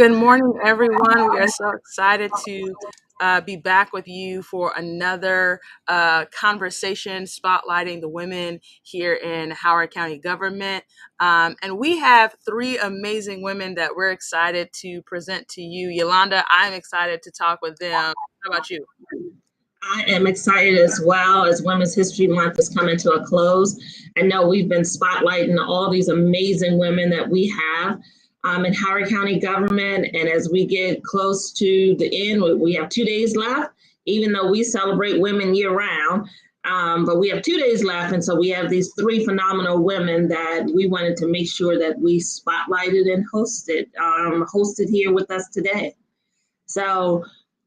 Good morning, everyone. We are so excited to be back with you for another conversation spotlighting the women here in Howard County government. And we have three amazing women that we're excited to present to you. Yolanda, I'm excited to talk with them. How about you? I am excited as well as Women's History Month is coming to a close. I know we've been spotlighting all these amazing women that we have in Howard County government. And as we get close to the end, we have 2 days left, even though we celebrate women year round. But we have 2 days left. And so we have these three phenomenal women that we wanted to make sure that we spotlighted and hosted here with us today. So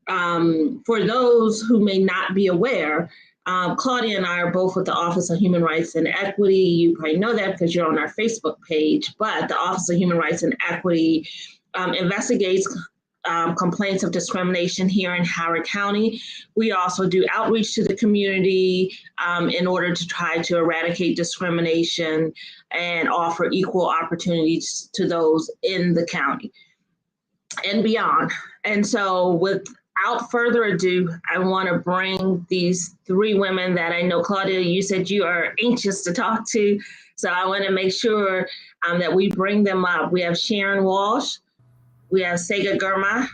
for those who may not be aware, Claudia and I are both with the Office of Human Rights and Equity. You probably know that because you're on our Facebook page, but the Office of Human Rights and Equity investigates complaints of discrimination here in Howard County. We also do outreach to the community in order to try to eradicate discrimination and offer equal opportunities to those in the county and beyond. And so without further ado, I want to bring these three women that I know, Claudia, you said you are anxious to talk to. So I want to make sure that we bring them up. We have Sharon Walsh, we have Tsega Girma,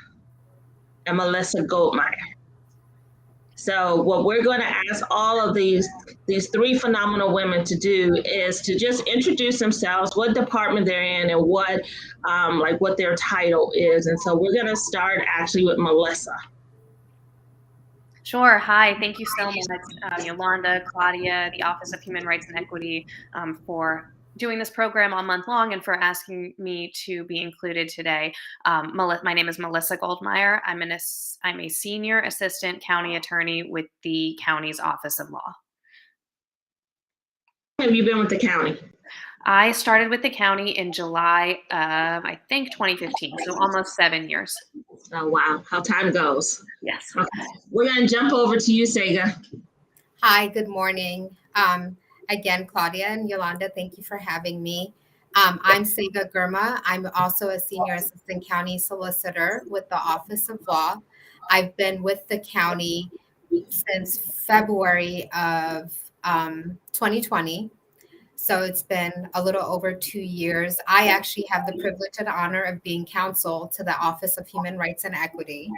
and Melissa Goldmeier. So what we're going to ask all of these three phenomenal women to do is to just introduce themselves, what department they're in, and what their title is. And so we're going to start actually with Melissa. Sure. Hi. Thank you so much, Yolanda, Claudia, the Office of Human Rights and Equity, for doing this program all month long and for asking me to be included today. My name is Melissa Goldmeier. I'm a senior assistant county attorney with the county's Office of Law. How have you been with the county? I started with the county in July of, I think, 2015, so almost 7 years. Oh, wow. How time goes. Yes. Okay. We're going to jump over to you, Tsega. Hi, good morning. Again, Claudia and Yolanda, thank you for having me. I'm Tsega Girma. I'm also a senior assistant county solicitor with the Office of Law. I've been with the county since February of 2020. So it's been a little over 2 years. I actually have the privilege and honor of being counsel to the Office of Human Rights and Equity.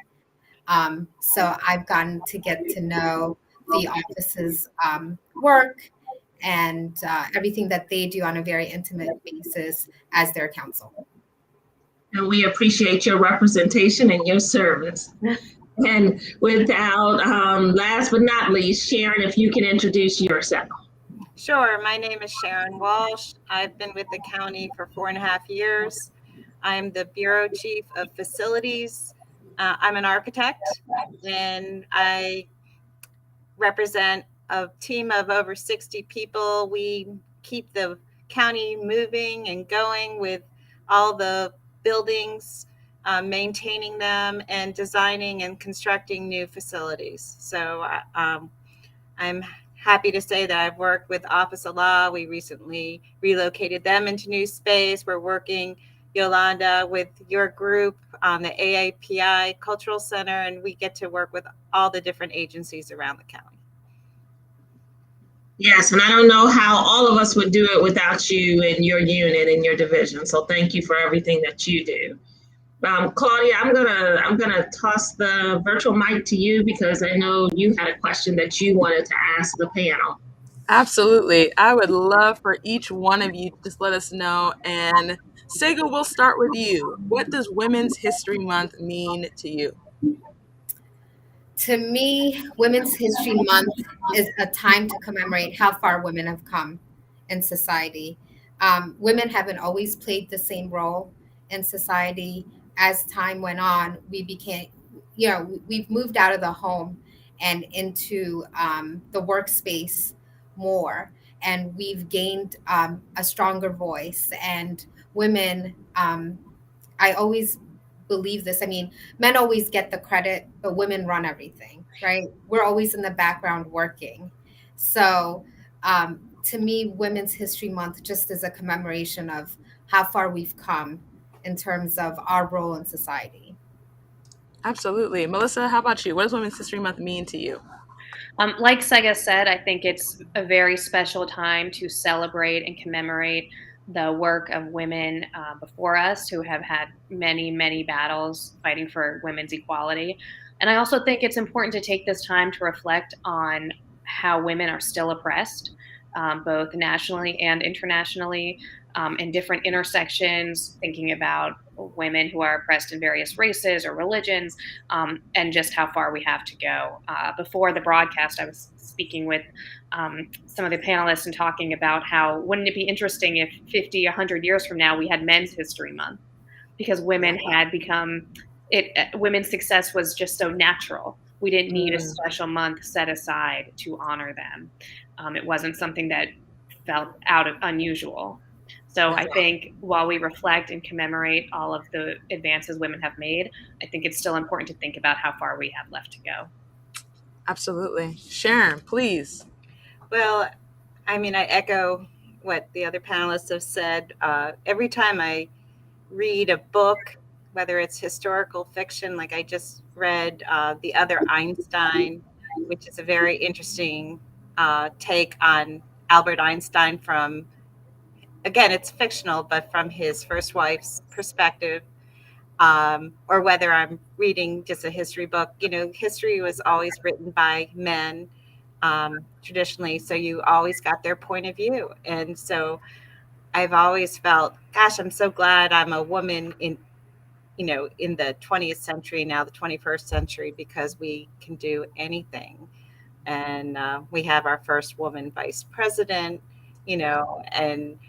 So I've gotten to get to know the office's work and everything that they do on a very intimate basis as their counsel. And we appreciate your representation and your service. And without, last but not least, Sharon, if you can introduce yourself. Sure. My name is Sharon Walsh. I've been with the county for 4.5 years. I'm the Bureau Chief of Facilities. I'm an architect, and I represent a team of over 60 people. We keep the county moving and going with all the buildings, maintaining them, and designing and constructing new facilities. So I'm happy to say that I've worked with Office of Law. We recently relocated them into new space. We're working, Yolanda, with your group on the AAPI Cultural Center, and we get to work with all the different agencies around the county. Yes, and I don't know how all of us would do it without you and your unit and your division. So thank you for everything that you do. Claudia, I'm gonna toss the virtual mic to you because I know you had a question that you wanted to ask the panel. Absolutely. I would love for each one of you to just let us know. And Tsega, we'll start with you. What does Women's History Month mean to you? To me, Women's History Month is a time to commemorate how far women have come in society. Women haven't always played the same role in society. As time went on, we've moved out of the home and into the workspace more, and we've gained a stronger voice. And women, I always believe this. I mean, men always get the credit, but women run everything, right? We're always in the background working. So to me, Women's History Month just is a commemoration of how far we've come in terms of our role in society. Absolutely. Melissa, how about you? What does Women's History Month mean to you? Like Tsega said, I think it's a very special time to celebrate and commemorate the work of women before us who have had many, many battles fighting for women's equality. And I also think it's important to take this time to reflect on how women are still oppressed, both nationally and internationally, in different intersections, thinking about women who are oppressed in various races or religions, and just how far we have to go. Before the broadcast, I was speaking with some of the panelists and talking about how wouldn't it be interesting if 50, 100 years from now we had Men's History Month, because women had become women's success was just so natural. We didn't need a special month set aside to honor them. It wasn't something that felt out of unusual. So I think while we reflect and commemorate all of the advances women have made, I think it's still important to think about how far we have left to go. Absolutely. Sharon, please. Well, I mean, I echo what the other panelists have said. Every time I read a book, whether it's historical fiction, like I just read The Other Einstein, which is a very interesting take on Albert Einstein from, again, it's fictional, but from his first wife's perspective. Or whether I'm reading just a history book, history was always written by men traditionally, so you always got their point of view. And so I've always felt, gosh, I'm so glad I'm a woman in the 20th century, now the 21st century, because we can do anything. And we have our first woman vice president, and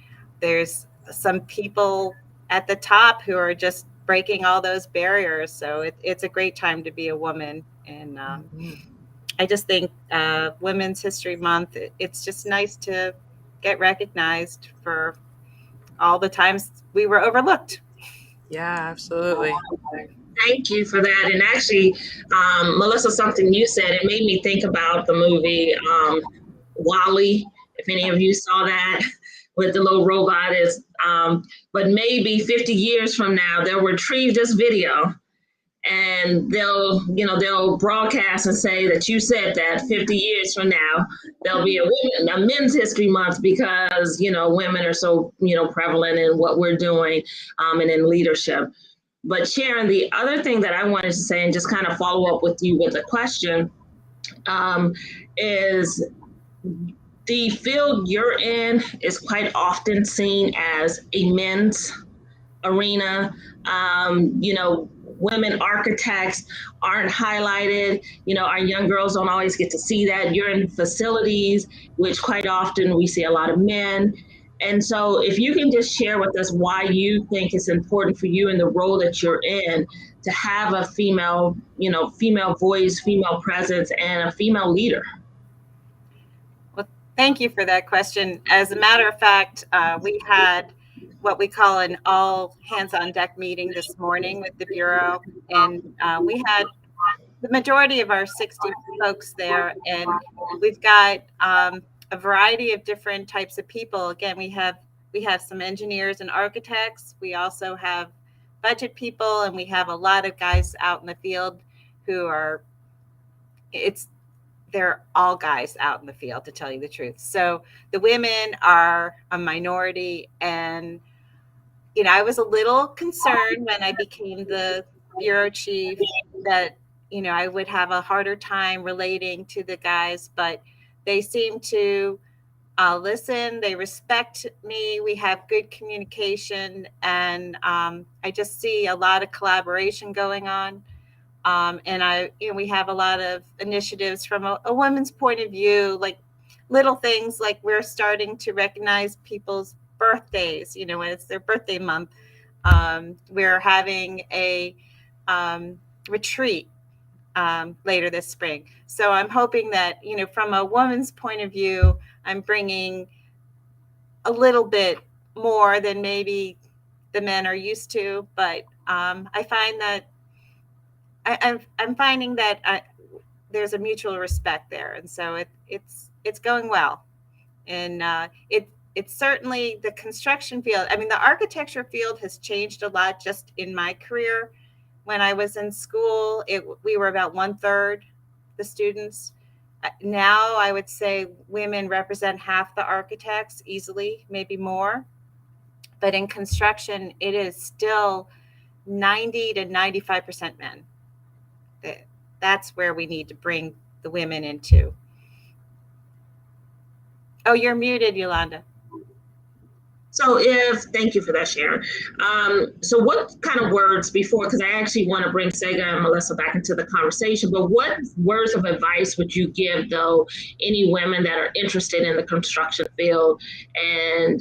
there's some people at the top who are just breaking all those barriers. So it's a great time to be a woman. And I just think Women's History Month, it's just nice to get recognized for all the times we were overlooked. Yeah, absolutely. Thank you for that. And actually, Melissa, something you said, it made me think about the movie Wall-E, if any of you saw that, with the little robot is, but maybe 50 years from now, they'll retrieve this video and they'll broadcast and say that you said that 50 years from now, there'll be a Men's History Month because, women are so, prevalent in what we're doing and in leadership. But Sharon, the other thing that I wanted to say, and just kind of follow up with you with a question, is the field you're in is quite often seen as a men's arena. Women architects aren't highlighted. Our young girls don't always get to see that. You're in facilities, which quite often we see a lot of men. And so if you can just share with us why you think it's important for you in the role that you're in to have a female voice, female presence, and a female leader. Well, thank you for that question. As a matter of fact, we had what we call an all hands on deck meeting this morning with the Bureau. And we had the majority of our 60 folks there. And we've got a variety of different types of people. Again, we have some engineers and architects. We also have budget people, and we have a lot of guys out in the field who are, they're all guys out in the field, to tell you the truth. So the women are a minority. And, I was a little concerned when I became the bureau chief that, I would have a harder time relating to the guys, but they seem to listen. They respect me. We have good communication, and I just see a lot of collaboration going on. And we have a lot of initiatives from a woman's point of view, like little things like we're starting to recognize people's birthdays, when it's their birthday month. We're having a retreat later this spring. So I'm hoping that, from a woman's point of view, I'm bringing a little bit more than maybe the men are used to. But I find that I'm finding that there's a mutual respect there. And so it's going well. And it's certainly the construction field. I mean, the architecture field has changed a lot just in my career. When I was in school, we were about 1/3 the students. Now I would say women represent half the architects easily, maybe more. But in construction, it is still 90 to 95% men. That's where we need to bring the women into. Oh, you're muted, Yolanda. So thank you for that, Sharon. So what kind of words before, because I actually want to bring Tsega and Melissa back into the conversation, but what words of advice would you give, though, any women that are interested in the construction field and,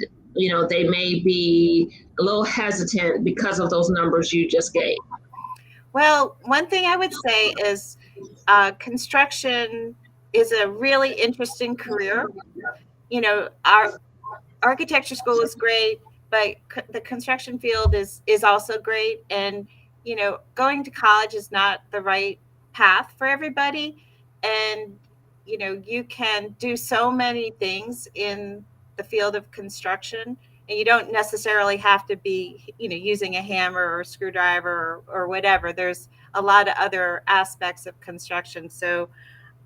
they may be a little hesitant because of those numbers you just gave? Well, one thing I would say is construction is a really interesting career. Our architecture school is great, but the construction field is also great. And going to college is not the right path for everybody. And you can do so many things in the field of construction, and you don't necessarily have to be using a hammer or a screwdriver or whatever. There's a lot of other aspects of construction. So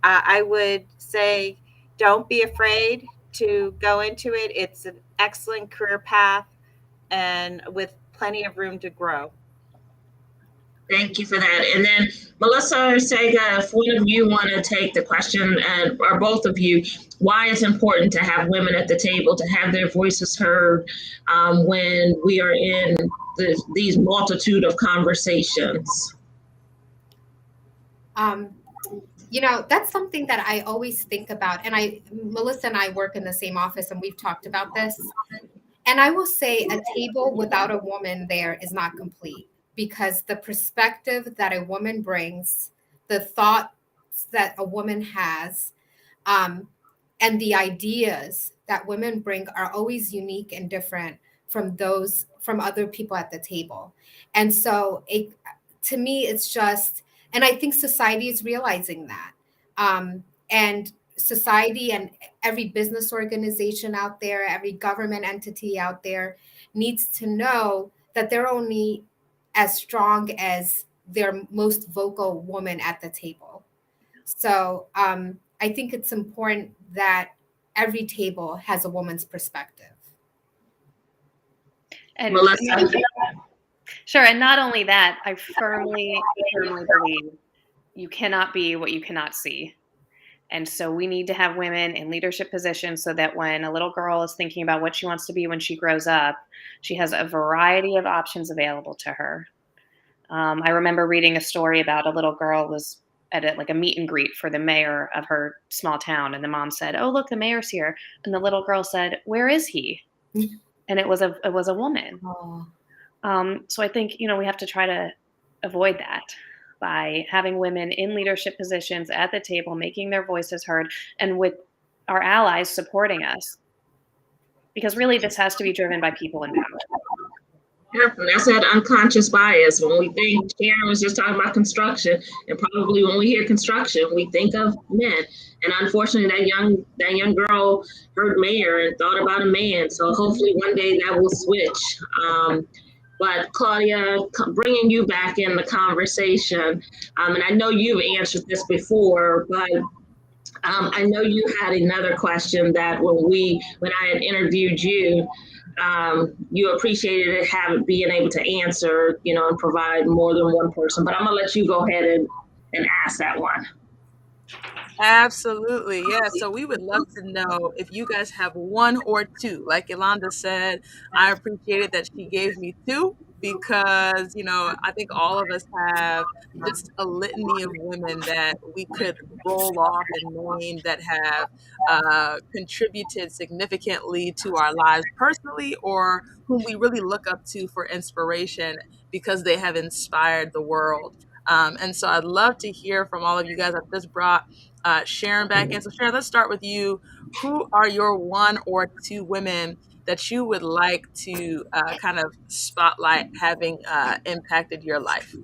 I would say don't be afraid to go into it. It's an excellent career path and with plenty of room to grow. Thank you for that. And then Melissa or Tsega, if one of you want to take the question, or both of you, why it's important to have women at the table, to have their voices heard when we are in these multitude of conversations. That's something that I always think about. And Melissa and I work in the same office, and we've talked about this. And I will say a table without a woman there is not complete, because the perspective that a woman brings, the thoughts that a woman has, and the ideas that women bring are always unique and different from other people at the table. And so to me, it's just, and I think society is realizing that. And society and every business organization out there, every government entity out there needs to know that they're only as strong as their most vocal woman at the table. So I think it's important that every table has a woman's perspective. And Melissa? Sure. And not only that, I firmly believe you cannot be what you cannot see. And so we need to have women in leadership positions so that when a little girl is thinking about what she wants to be when she grows up, she has a variety of options available to her. I remember reading a story about a little girl was at a meet and greet for the mayor of her small town. And the mom said, "Oh, look, the mayor's here." And the little girl said, "Where is he?" And it was a woman. Oh. So I think, we have to try to avoid that by having women in leadership positions at the table, making their voices heard, and with our allies supporting us. Because really, this has to be driven by people in power. Yeah, and that's that unconscious bias. When we think, Sharon was just talking about construction, and probably when we hear construction, we think of men. And unfortunately, that young girl heard mayor and thought about a man. So hopefully one day that will switch. But Claudia, bringing you back in the conversation, and I know you've answered this before, but I know you had another question that when I had interviewed you, you appreciated being able to answer, and provide more than one person. But I'm gonna let you go ahead and ask that one. Absolutely. Yeah. So we would love to know if you guys have one or two. Like Yolanda said, I appreciated that she gave me two because, I think all of us have just a litany of women that we could roll off and name that have contributed significantly to our lives personally, or whom we really look up to for inspiration because they have inspired the world. And so I'd love to hear from all of you guys. I've just brought Sharon back in. So Sharon, let's start with you. Who are your one or two women that you would like to kind of spotlight having impacted your life?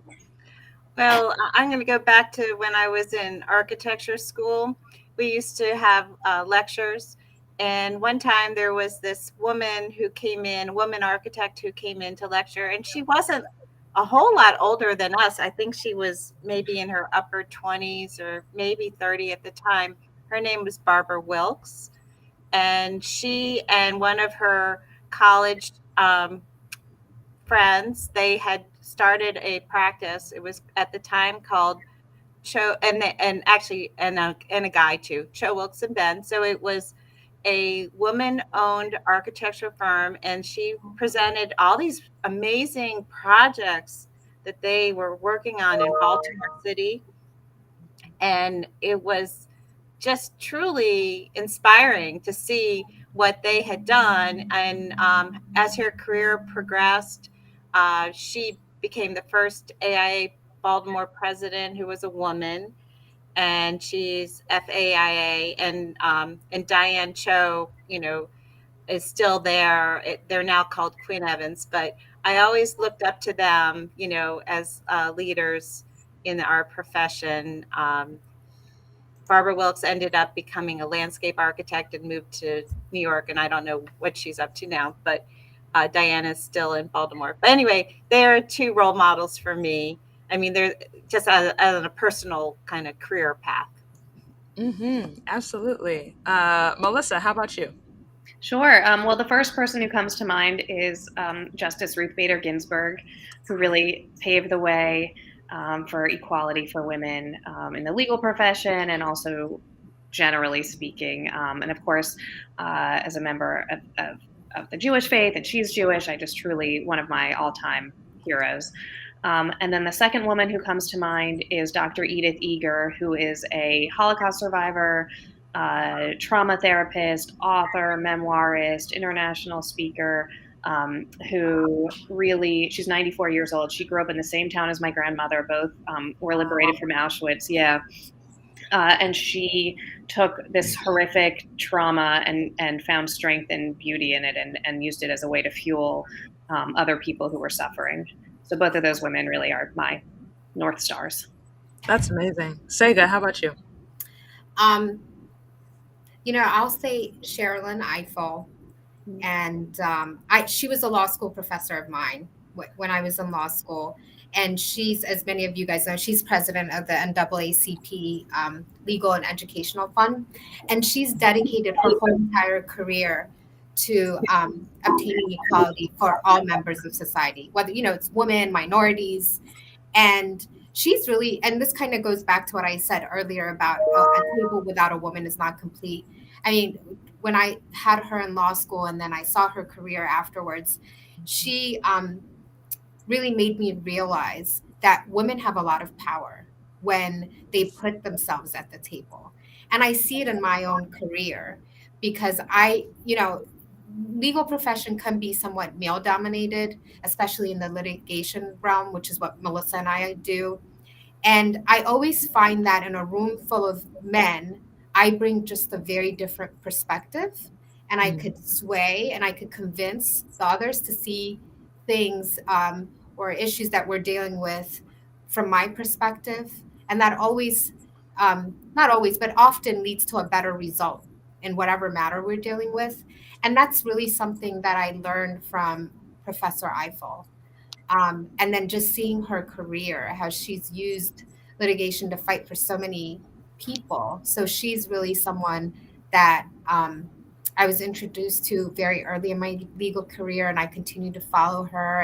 Well, I'm going to go back to when I was in architecture school. We used to have lectures, And one time there was this woman who came in, woman architect who came in to lecture, and she wasn't a whole lot older than us. I think she was maybe in her upper 20s or maybe 30 at the time. Her name was Barbara Wilkes. And she and one of her college friends, they had started a practice. It was at the time called Cho, and actually and a guy too, Cho Wilkes and Ben. So it was a woman-owned architectural firm, and she presented all these amazing projects that they were working on in Baltimore City, and it was just truly inspiring to see what they had done. And as her career progressed, she became the first AIA Baltimore president who was a woman, and she's FAIA, and Diane Cho, is still there. They're now called Queen Evans, but I always looked up to them, as leaders in our profession. Barbara Wilkes ended up becoming a landscape architect and moved to New York, and I don't know what she's up to now, but Diana's still in Baltimore. But anyway, they're two role models for me. I mean, they're just on a personal kind of career path. Absolutely. Melissa, how about you? Sure. Well, the first person who comes to mind is Justice Ruth Bader Ginsburg, who really paved the way for equality for women in the legal profession and also generally speaking. And of course, as a member of the Jewish faith, and she's Jewish, I just truly one of my all-time heroes. And then the second woman who comes to mind is Dr. Edith Eger, who is a Holocaust survivor, trauma therapist, author, memoirist, international speaker, who really, she's 94 years old. She grew up in the same town as my grandmother. Both were liberated from Auschwitz. Yeah. And she took this horrific trauma and found strength and beauty in it and used it as a way to fuel other people who were suffering. So both of those women really are my North Stars. That's amazing. Tsega, how about you? I'll say Sharon Eiffel. And she was a law school professor of mine when I was in law school. And she's, as many of you guys know, she's president of the NAACP Legal and Educational Fund. And she's dedicated her whole entire career to obtaining equality for all members of society, whether, it's women, minorities. And she's really, and this kind of goes back to what I said earlier about a table without a woman is not complete. I mean, when I had her in law school and then I saw her career afterwards, she really made me realize that women have a lot of power when they put themselves at the table. And I see it in my own career because legal profession can be somewhat male dominated, especially in the litigation realm, which is what Melissa and I do. And I always find that in a room full of men, I bring just a very different perspective, and I could sway and I could convince the others to see things or issues that we're dealing with from my perspective. And that always, not always, but often leads to a better result in whatever matter we're dealing with. And that's really something that I learned from Professor Eiffel. And then just seeing her career, how she's used litigation to fight for so many people. So she's really someone that I was introduced to very early in my legal career, and I continue to follow her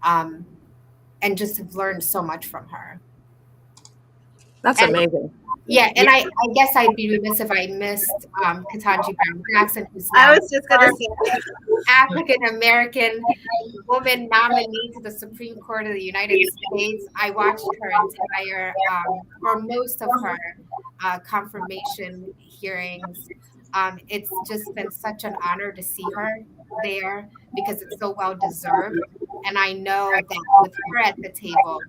and just have learned so much from her. That's amazing. Yeah, and I guess I'd be remiss if I missed Ketanji Brown Jackson, who's I was just going to say African American woman nominee to the Supreme Court of the United States. I watched her entire, or most of her confirmation hearings. It's just been such an honor to see her there because it's so well deserved. And I know that with her at the table,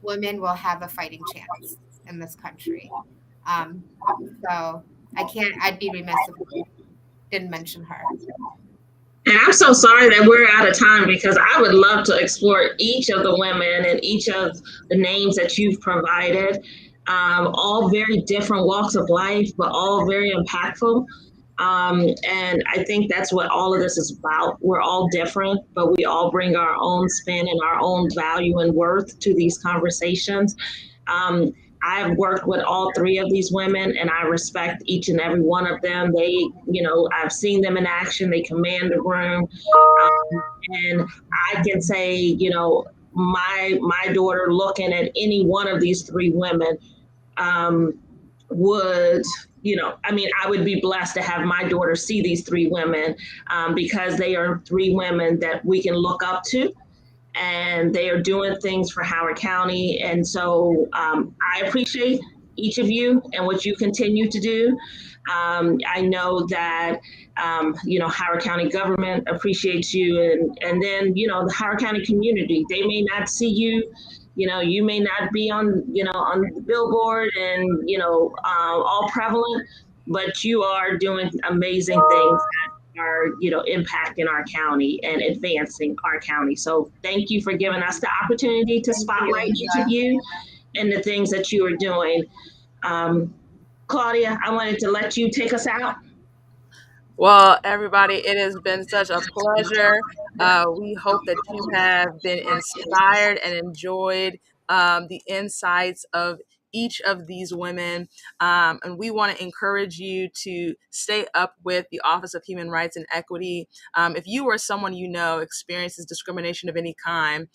women will have a fighting chance in this country. So I'd be remiss if we didn't mention her. And I'm so sorry that we're out of time because I would love to explore each of the women and each of the names that you've provided. All very different walks of life, but all very impactful. And I think that's what all of this is about. We're all different, but we all bring our own spin and our own value and worth to these conversations. Um, I've worked with all three of these women, and I respect each and every one of them. They, I've seen them in action. They command the room, and I can say, my daughter looking at any one of these three women would, I would be blessed to have my daughter see these three women because they are three women that we can look up to, and they are doing things for Howard County. And so I appreciate each of you and what you continue to do. I know that, Howard County government appreciates you, and then, the Howard County community, they may not see you, you may not be on, on the billboard and, all prevalent, but you are doing amazing things are, impacting our county and advancing our county. So thank you for giving us the opportunity to spotlight each of you and the things that you are doing. Claudia, I wanted to let you take us out. Well, everybody, it has been such a pleasure. We hope that you have been inspired and enjoyed the insights of each of these women. And we want to encourage you to stay up with the Office of Human Rights and Equity. If you or someone you know experiences discrimination of any kind,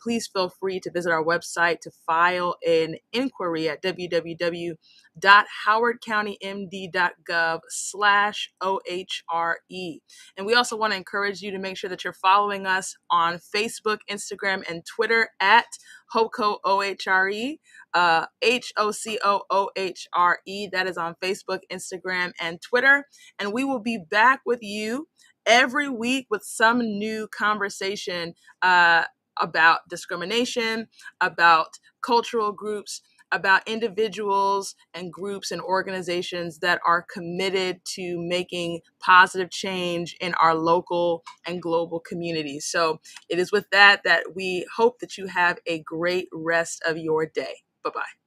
please feel free to visit our website to file an inquiry at www.howardcountymd.gov/OHRE. And we also want to encourage you to make sure that you're following us on Facebook, Instagram, and Twitter at HOCO OHRE. HOCOOHRE. That is on Facebook, Instagram, and Twitter. And we will be back with you every week with some new conversation about discrimination, about cultural groups, about individuals and groups and organizations that are committed to making positive change in our local and global communities. So it is with that we hope that you have a great rest of your day. Bye-bye.